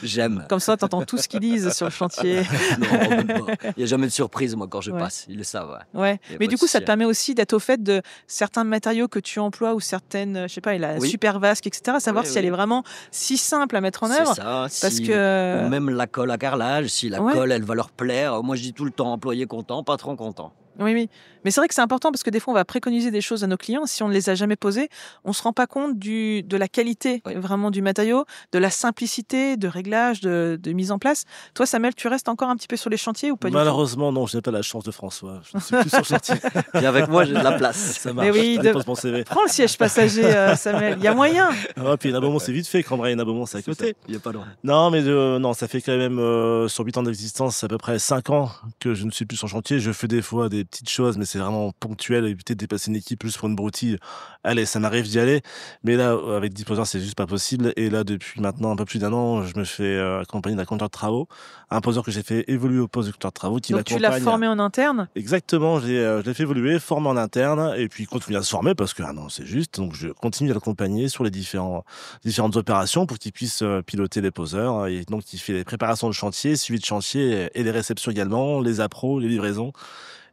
J'aime. Comme ça, tu entends tout ce qu'ils disent sur le chantier. Non, même pas. Il n'y a jamais de surprise, moi, quand je Ouais. passe. Ils le savent. Ouais. Ouais. Y a Mais pas du de coup, ça te souci. permet aussi d'être au fait de certains matériaux que tu emploies ou certaines, je sais pas, la Oui. super vasque, etc. Savoir Oui, si elle oui. est vraiment si simple à mettre en C'est œuvre. ça. Parce Si- que. Ou même la colle à carrelage, si la Ouais. colle, elle va leur plaire. Moi, je dis tout le temps, employé content, patron content. Oui, oui. Mais c'est vrai que c'est important parce que des fois, on va préconiser des choses à nos clients. Si on ne les a jamais posées, on ne se rend pas compte de la qualité Oui. vraiment du matériau, de la simplicité de réglage, de mise en place. Toi, Samuel, tu restes encore un petit peu sur les chantiers ou pas du tout? Malheureusement, non, je n'ai pas la chance de François. Je ne suis plus sur le chantier. Et avec moi, j'ai de la place. Ça Mais marche. oui, Je dépose mon CV. Prends le siège passager, Samuel. Il y a moyen. Ah, puis Nabeaumont, c'est vite fait. Cambrai et Nabeaumont, c'est à côté. Il n'y a pas loin. Non, mais non, ça fait quand même, sur 8 ans d'existence, à peu près 5 ans que je ne suis plus sur chantier. Je fais des fois des petites choses, mais c'est vraiment ponctuel. Éviter de dépasser une équipe juste pour une broutille. Allez, ça m'arrive d'y aller. Mais là, avec Deepwater, c'est juste pas possible. Et là, depuis maintenant un peu plus d'un an, je me fais accompagner d'un conducteur de travaux. Un poseur que j'ai fait évoluer au poste de conducteur de travaux qui Donc, tu m'accompagne. l'as formé en interne. Exactement, je l'ai fait évoluer, former en interne, et puis continuer à se former parce que non, c'est juste. Donc je continue à l'accompagner sur les différentes opérations pour qu'il puisse piloter les poseurs. Et donc il fait les préparations de chantier, suivi de chantier et les réceptions également, les appros, les livraisons.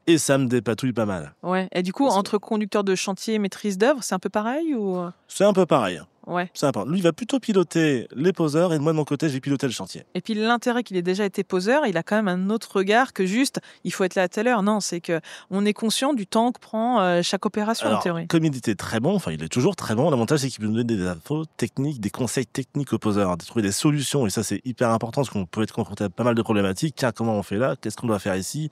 Et ça me dépatouille pas mal. Ouais. Et du coup, Parce que- entre conducteur de chantier et maîtrise d'œuvre, c'est un peu pareil ou? C'est un peu pareil. Ouais. C'est un peu. Lui, il va plutôt piloter les poseurs et moi de mon côté, j'ai piloté le chantier. Et puis l'intérêt qu'il ait déjà été poseur, il a quand même un autre regard que juste il faut être là à telle heure. Non, c'est que on est conscient du temps que prend chaque opération en Alors, théorie. comme il était très bon, enfin il est toujours très bon, l'avantage c'est qu'il peut nous donner des infos techniques, des conseils techniques aux poseurs, de trouver des solutions, et ça c'est hyper important parce qu'on peut être confronté à pas mal de problématiques. Tiens, comment on fait là? Qu'est-ce qu'on doit faire ici?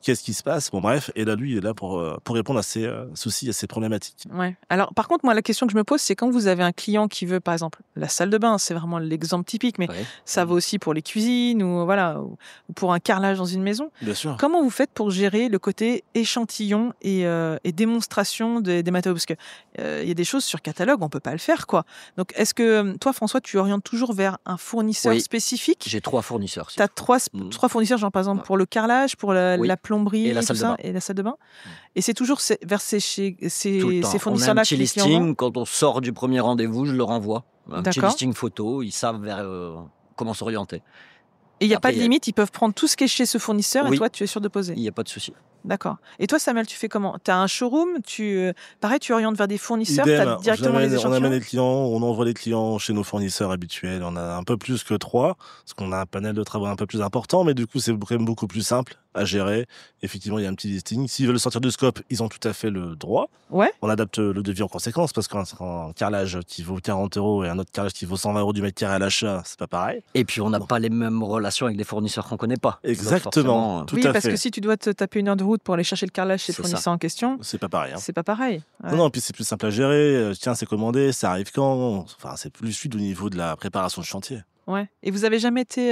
Qu'est-ce qui se passe? Bon bref, et là lui il est là pour répondre à ces soucis, à ces problématiques. Ouais. Alors par contre, moi la question que je me pose, c'est quand vous avez un client qui veut, par exemple, la salle de bain, c'est vraiment l'exemple typique, mais Ouais. ça vaut aussi pour les cuisines ou voilà, ou pour un carrelage dans une maison. Bien sûr. Comment vous faites pour gérer le côté échantillon et démonstration des matériaux? Parce que il y a des choses sur catalogue, on peut pas le faire, quoi. Donc, est-ce que toi, François, tu orientes toujours vers un fournisseur Oui. spécifique? J'ai 3 fournisseurs. Tu as trois Mm. fournisseurs, genre par exemple Ouais. pour le carrelage, pour la Oui. plomberie, Et la tout salle de ça, bain. et la salle de bain. Et c'est toujours vers Tout le ces temps. On a fournisseurs-là un que petit les clients vont? listing. Quand on sort du premier rendez-vous, je leur envoie un petit D'accord. listing photo. Ils savent vers comment s'orienter. Et il n'y a pas Après, de limite, ils peuvent prendre tout ce qui est chez ce fournisseur et Oui. toi, tu es sûr de poser. Il n'y a pas de souci. D'accord. Et toi, Samuel, tu fais comment? Tu as un showroom, pareil, tu orientes vers des fournisseurs, tu Idem, as directement les on échantillons? amène les clients, on envoie les clients chez nos fournisseurs habituels. On a un peu plus que 3, parce qu'on a un panel de travaux un peu plus important, mais du coup c'est quand même beaucoup plus simple à gérer. Effectivement, il y a un petit listing. S'ils veulent sortir du scope, ils ont tout à fait le droit. Ouais. On adapte le devis en conséquence, parce qu'un carrelage qui vaut 40 € et un autre carrelage qui vaut 120 € du mètre carré à l'achat, c'est pas pareil. Et puis, on n'a Non. pas les mêmes relations avec des fournisseurs qu'on ne connaît pas. Donc, Exactement. forcément, Tout Oui, à parce fait. que si tu dois te taper 1 heure de route pour aller chercher le carrelage chez le C'est ça. fournisseur en question, C'est pas pareil. Hein. c'est pas pareil. Ouais. Non, non, puis c'est plus simple à gérer. Tiens, c'est commandé, ça arrive quand? Enfin, c'est plus fluide au niveau de la préparation de chantier. Ouais. Et vous avez jamais été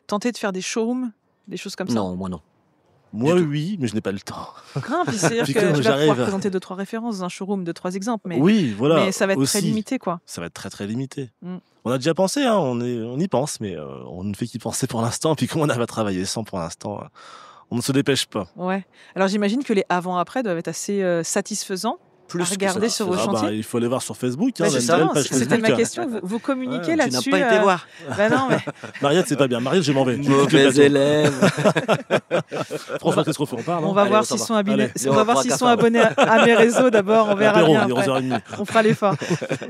tenté de faire des showrooms, des choses comme ça? Non, moi non. Moi, tout. oui, mais je n'ai pas le temps. Ah, puis c'est-à-dire Puis que comme tu vas j'arrive pouvoir à- présenter 2-3 références dans un showroom, 2-3 exemples, mais, Oui, voilà. mais ça va être très aussi. limité, quoi. Ça va être très très limité. Mm. On a déjà pensé, hein, on y pense, mais on ne fait qu'y penser pour l'instant. Puis comme on arrive à travailler sans pour l'instant, on ne se dépêche pas. Ouais. Alors j'imagine que les avant-après doivent être assez satisfaisants. Plus que regarder sur vos chantiers. Il faut aller voir sur Facebook. Bah, On a une justement, belle page c'était Facebook. ma question. Vous communiquez Ouais. Tu n'as là-dessus. pas été voir. Bah non, mais Mariette, c'est pas bien. Mariette, je m'en vais. Mauvais élève. Franchement, qu'est-ce qu'on fait? On parle. on va Allez, voir on s'en s'ils va. sont abonnés. Allez. On va voir On s'ils fera sont café. abonnés à mes réseaux d'abord. On verra bien après. 11h30. On fera l'effort.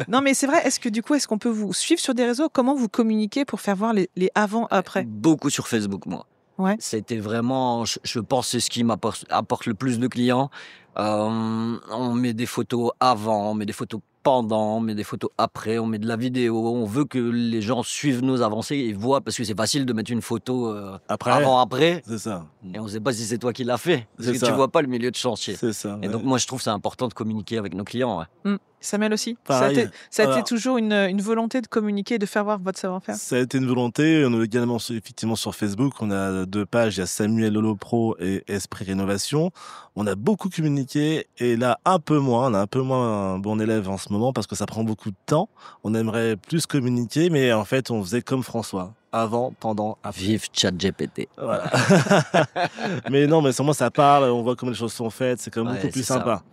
Non, mais c'est vrai. Est-ce que du coup, est-ce qu'on peut vous suivre sur des réseaux? Comment vous communiquez pour faire voir les avant-après? Beaucoup sur Facebook, moi. Ouais. C'était vraiment, je pense, c'est ce qui apporte le plus de clients. On met des photos avant, on met des photos pendant, on met des photos après, on met de la vidéo. On veut que les gens suivent nos avancées et voient, parce que c'est facile de mettre une photo Après, avant-après, c'est ça. et on ne sait pas si c'est toi qui l'as fait, parce C'est que ça. tu vois pas le milieu de chantier. C'est ça. Et ouais. donc moi, je trouve que c'est important de communiquer avec nos clients. Ouais. Samuel aussi. Pareil. Ça a été Alors- toujours une volonté de communiquer, de faire voir votre savoir-faire. Ça a été une volonté. On est également effectivement sur Facebook. On a 2 pages. Il y a Samuel Lolo Pro et Esprit Rénovation. On a beaucoup communiqué et là un peu moins. On a un peu moins un bon élève en ce moment parce que ça prend beaucoup de temps. On aimerait plus communiquer, mais en fait on faisait comme François. Avant, pendant, après. Vive ChatGPT. Voilà. Mais non, mais sans moi ça parle. On voit comment les choses sont faites. C'est quand même Ouais, beaucoup plus c'est ça. sympa.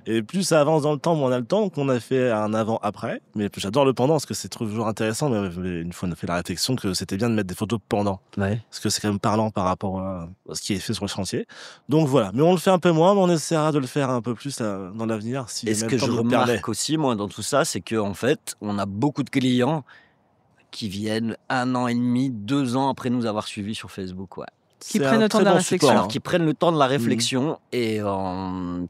Et plus ça avance dans le temps, moins on a le temps. Donc on a fait un avant-après. Mais j'adore le pendant parce que c'est toujours intéressant. Mais une fois on a fait la réflexion que c'était bien de mettre des photos pendant. Ouais. Parce que c'est quand même parlant par rapport à ce qui est fait sur le chantier. Donc voilà. Mais on le fait un peu moins, mais on essaiera de le faire un peu plus dans l'avenir. Si Et ce même que le temps je nous le permet. remarque aussi, moi, dans tout ça, c'est qu'en fait, on a beaucoup de clients qui viennent 1 an et demi, 2 ans après nous avoir suivis sur Facebook. Ouais. Qui C'est prennent un le temps très de la bon réflexion. support, Alors hein. qu'ils prennent le temps de la réflexion et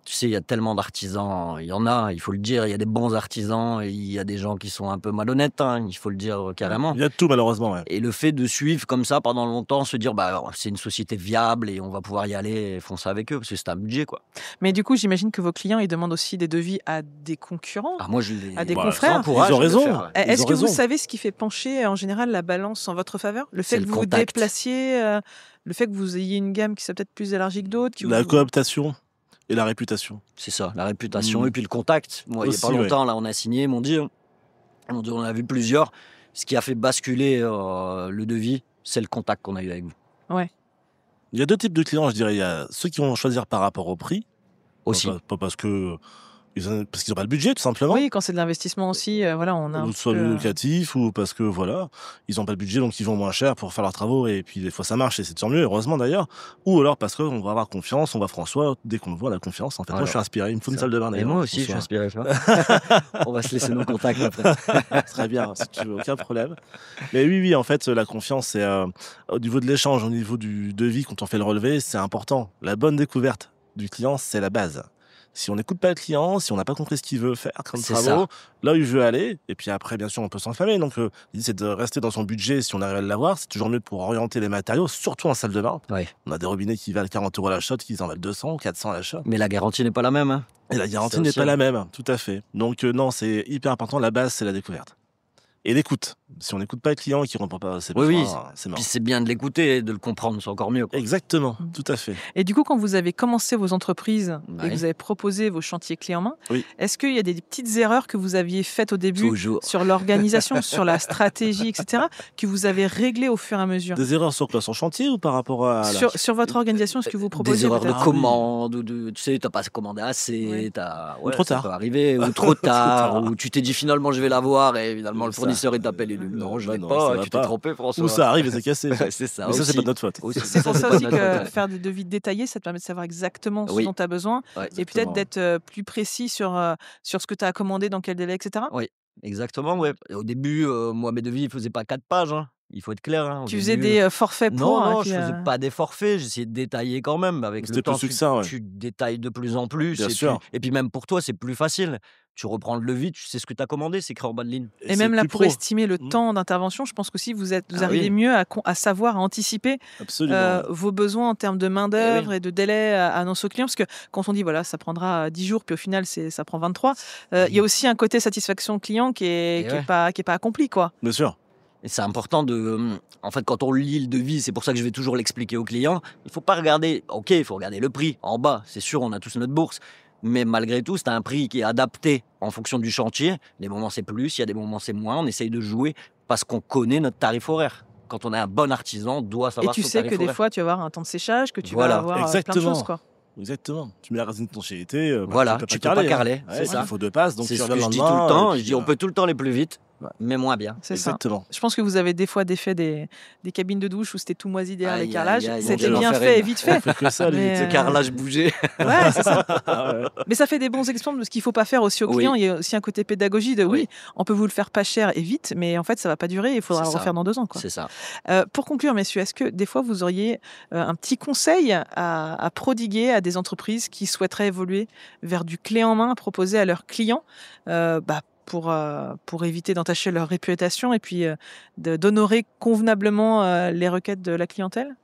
tu sais, il y a tellement d'artisans, il y en a, il faut le dire, il y a des bons artisans et il y a des gens qui sont un peu malhonnêtes, hein, il faut le dire carrément. Il y a de tout malheureusement. Ouais. Et le fait de suivre comme ça pendant longtemps, se dire bah c'est une société viable et on va pouvoir y aller et foncer avec eux parce que c'est un budget quoi. Mais du coup, j'imagine que vos clients, ils demandent aussi des devis à des concurrents. Ah, moi je les À des Bah, confrères. encourage Ils ont de le raison. faire, ouais. Ils Est-ce ont que vous raison. savez ce qui fait pencher en général la balance en votre faveur? Le fait C'est que le vous vous contact. déplaciez, le fait que vous ayez une gamme qui soit peut-être plus élargie que d'autres, qui La vous- cooptation et la réputation. C'est ça, la réputation Mm. et puis le contact. Moi, il n'y a Aussi, pas longtemps, là, on a signé, ils m'ont dit, on en a vu plusieurs. Ce qui a fait basculer le devis, c'est le contact qu'on a eu avec vous. Il y a 2 types de clients, je dirais. Il y a ceux qui vont choisir par rapport au prix. Aussi. Pas parce qu'ils n'ont pas le budget, tout simplement. Oui, quand c'est de l'investissement aussi, voilà, on a un Ou petit soit peu, locatif, ou parce que voilà, ils n'ont pas le budget, donc ils vont moins cher pour faire leurs travaux, et puis des fois ça marche, et c'est tant mieux, heureusement d'ailleurs. Ou alors parce qu'on va avoir confiance, on va François, dès qu'on le voit, la confiance, en fait, moi Alors, je suis inspiré, il me faut une ça. salle de bain Et d'ailleurs. moi aussi, je suis François. inspiré. tu vois. On va se laisser nos contacts après. Très bien, si tu veux, aucun problème. Mais oui, en fait, la confiance, c'est au niveau de l'échange, au niveau du devis, quand on fait le relevé, c'est important. La bonne découverte du client, c'est la base. Si on n'écoute pas le client, si on n'a pas compris ce qu'il veut faire comme C'est travaux, là où il veut aller, et puis après, bien sûr, on peut s'enflammer. Donc, l'idée, c'est de rester dans son budget si on arrive à l'avoir. C'est toujours mieux pour orienter les matériaux, surtout en salle de bain. Ouais. On a des robinets qui valent 40 € à l'achat, qui en valent 200, 400 à l'achat. Mais la garantie n'est pas la même. Hein. Et la garantie C'est n'est aussi pas un- la même, tout à fait. Donc, non, c'est hyper important. La base, c'est la découverte. Et l'écoute. Si on n'écoute pas le client et qu'il ne répond pas à ses Oui, besoins, c'est mort. Puis c'est bien de l'écouter et de le comprendre, c'est encore mieux. Quoi. Exactement, tout à fait. Et du coup, quand vous avez commencé vos entreprises et Ouais. que vous avez proposé vos chantiers clés en main, Oui. est-ce qu'il y a des petites erreurs que vous aviez faites au début Toujours. sur l'organisation, sur la stratégie, etc., que vous avez réglées au fur et à mesure? Des erreurs sur quoi? Sur chantier ou par rapport à Sur votre organisation, ce que vous proposez Des erreurs de peut-être? Ah oui. commande, ou de, tu sais, t'as pas commandé assez, Oui. ou trop ça tard. peut arriver, ou trop tard, tard. ou tu t'es dit finalement je vais l'avoir et finalement le Ça. fournisseur il t'appelle et il dit non je Bah vais non, pas, ça va tu t'es pas. trompé François. Ou ça arrive et c'est cassé. Ouais, c'est ça. Mais ça, c'est aussi. pas de notre faute. Aussi. C'est pour ça pas aussi de notre que faute, faire des devis détaillés, ça te permet de savoir exactement ce Oui. dont tu as besoin ouais. et peut-être d'être plus précis sur ce que tu as commandé, dans quel délai, etc. Exactement, ouais. Et au début, moi mes devis ils faisaient pas 4 pages, hein. Il faut être clair. Hein. Au Tu faisais début, des forfaits pro. Non, hein, non, qui, je faisais pas des forfaits, j'essayais de détailler quand même. Avec C'était le plus temps, succinct, ouais. tu détailles de plus en plus. Bien et sûr. Puis, et puis même pour toi, c'est plus facile. Tu reprends le devis, tu sais ce que tu as commandé, c'est écrit en bas de ligne. Et même c'est là, plus pour pro. estimer le Mm. temps d'intervention, je pense qu'aussi vous Ah arrivez oui. mieux à savoir, à anticiper Absolument. vos besoins en termes de main-d'œuvre et de délai à annoncer aux clients. Parce que quand on dit, voilà, ça prendra 10 jours, puis au final, ça prend 23, il y a aussi un côté satisfaction client qui est, Et qui est ouais. pas, qui est pas accompli, quoi. Bien sûr. Et c'est important de. En fait, quand on lit le devis, c'est pour ça que je vais toujours l'expliquer aux clients. Il faut pas regarder. Ok, il faut regarder le prix en bas. C'est sûr, on a tous notre bourse. Mais malgré tout, c'est un prix qui est adapté en fonction du chantier. Des moments, c'est plus. Il y a des moments, c'est moins. On essaye de jouer parce qu'on connaît notre tarif horaire. Quand on est un bon artisan, on doit Et savoir tu son sais tarif que des horaire. fois, tu vas avoir un temps de séchage, que tu Voilà, vas avoir plein de exactement. choses, quoi. Exactement. Tu mets la résine d'étanchéité, Voilà, tu peux pas carreler, Ouais, c'est ça. il faut 2 passes, donc C'est tu ce reviens que le je dis lendemain, tout le temps. et Je puis, dis, on peut tout le temps aller plus vite, Ouais. mais moins bien. C'est ça. exactement. Je pense que vous avez des fois fait des cabines de douche où c'était tout moisi derrière les Aïe, carrelages. aïe, aïe, C'était mon Dieu, bien l'enfer fait est- et vite On fait. fait que ça, Mais, limite. Ce carrelage bougé. Ouais, c'est ça. Ah ouais. Mais ça fait des bons exemples de ce qu'il ne faut pas faire aussi aux Oui. clients. Il y a aussi un côté pédagogie de oui, Oui. on peut vous le faire pas cher et vite, mais en fait, ça va pas durer. Il faudra C'est le ça. refaire dans 2 ans. Quoi. C'est ça. Pour conclure, messieurs, est-ce que des fois vous auriez un petit conseil à prodiguer à des entreprises qui souhaiteraient évoluer vers du clé en main à proposer à leurs clients pour éviter d'entacher leur réputation et puis d'honorer convenablement les requêtes de la clientèle?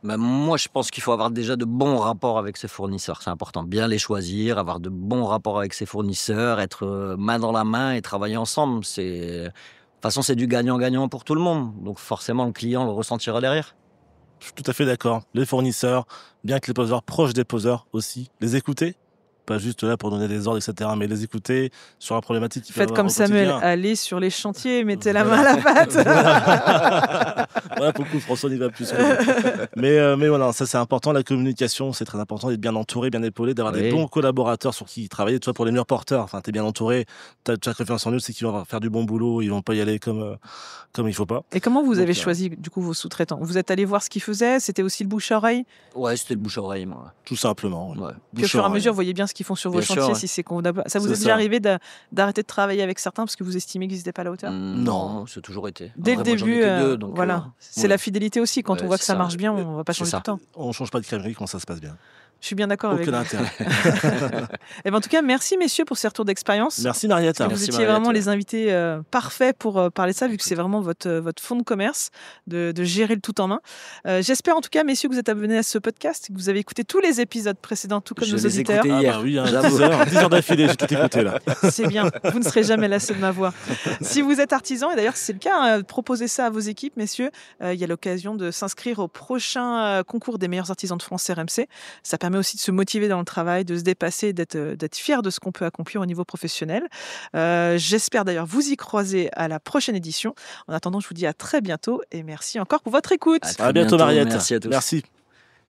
Bah, moi, je pense qu'il faut avoir déjà de bons rapports avec ses fournisseurs. C'est important. Bien les choisir, avoir de bons rapports avec ses fournisseurs, être main dans la main et travailler ensemble. De toute façon, c'est du gagnant-gagnant pour tout le monde. Donc forcément, le client le ressentira derrière. Je suis tout à fait d'accord. Les fournisseurs, bien que les poseurs, proches des poseurs aussi, les écouter. Pas juste là pour donner des ordres, etc., mais les écouter sur la problématique qu'ils peuvent Faites avoir comme au Samuel, quotidien. allez sur les chantiers, mettez la main à la pâte. Voilà, pour le coup, François n'y va plus. Mais voilà, ça c'est important, la communication, c'est très important d'être bien entouré, bien épaulé, d'avoir des Oui. bons collaborateurs sur qui travailler. Toi, pour les murs porteurs, enfin, t'es bien entouré, tu as confiance en eux, c'est qu'ils vont faire du bon boulot, ils vont pas y aller comme il faut pas. Et comment vous Donc, avez choisi du coup vos sous-traitants? Vous êtes allé voir ce qu'ils faisaient? C'était aussi le bouche à oreille? Ouais, c'était le bouche-oreille, moi. Tout simplement. Ouais. Puis au fur et à mesure, vous voyez bien ce qu'ils font sur vos Bien sûr, chantiers, ouais. si c'est convenable. Ça vous C'est est déjà ça. arrivé d'arrêter de travailler avec certains parce que vous estimez qu'ils n'étaient pas à la hauteur? Non, c'est toujours été. Dès le Après, moi, j'en ai début, que deux, donc, voilà. C'est ouais. la fidélité aussi. Quand Ouais, on voit que c'est ça ça. marche bien, on ne va pas C'est changer ça. tout le temps. On change pas de crèmerie quand ça se passe bien. Je suis bien d'accord avec Aucun vous. intérêt. Et ben, en tout cas, merci messieurs pour ces retours d'expérience. Merci Mariette. Vous Merci, étiez Mariette. vraiment les invités parfaits pour parler de ça, vu que c'est vraiment votre fonds de commerce, de gérer le tout en main. J'espère en tout cas, messieurs, que vous êtes abonnés à ce podcast, que vous avez écouté tous les épisodes précédents, tout comme Je nos les ai auditeurs. écoutés Ah hier. bah oui, hein, J'avoue. 10 heures d'affilée, j'ai tout écouté là. C'est bien, vous ne serez jamais lassés de ma voix. Si vous êtes artisan, et d'ailleurs c'est le cas, proposez ça à vos équipes, messieurs. Il y a l'occasion de s'inscrire au prochain concours des meilleurs artisans de France RMC. Ça permet aussi de se motiver dans le travail, de se dépasser, d'être fier de ce qu'on peut accomplir au niveau professionnel. J'espère d'ailleurs vous y croiser à la prochaine édition. En attendant, je vous dis à très bientôt et merci encore pour votre écoute. À très À bientôt Mariette. Merci à tous. Merci.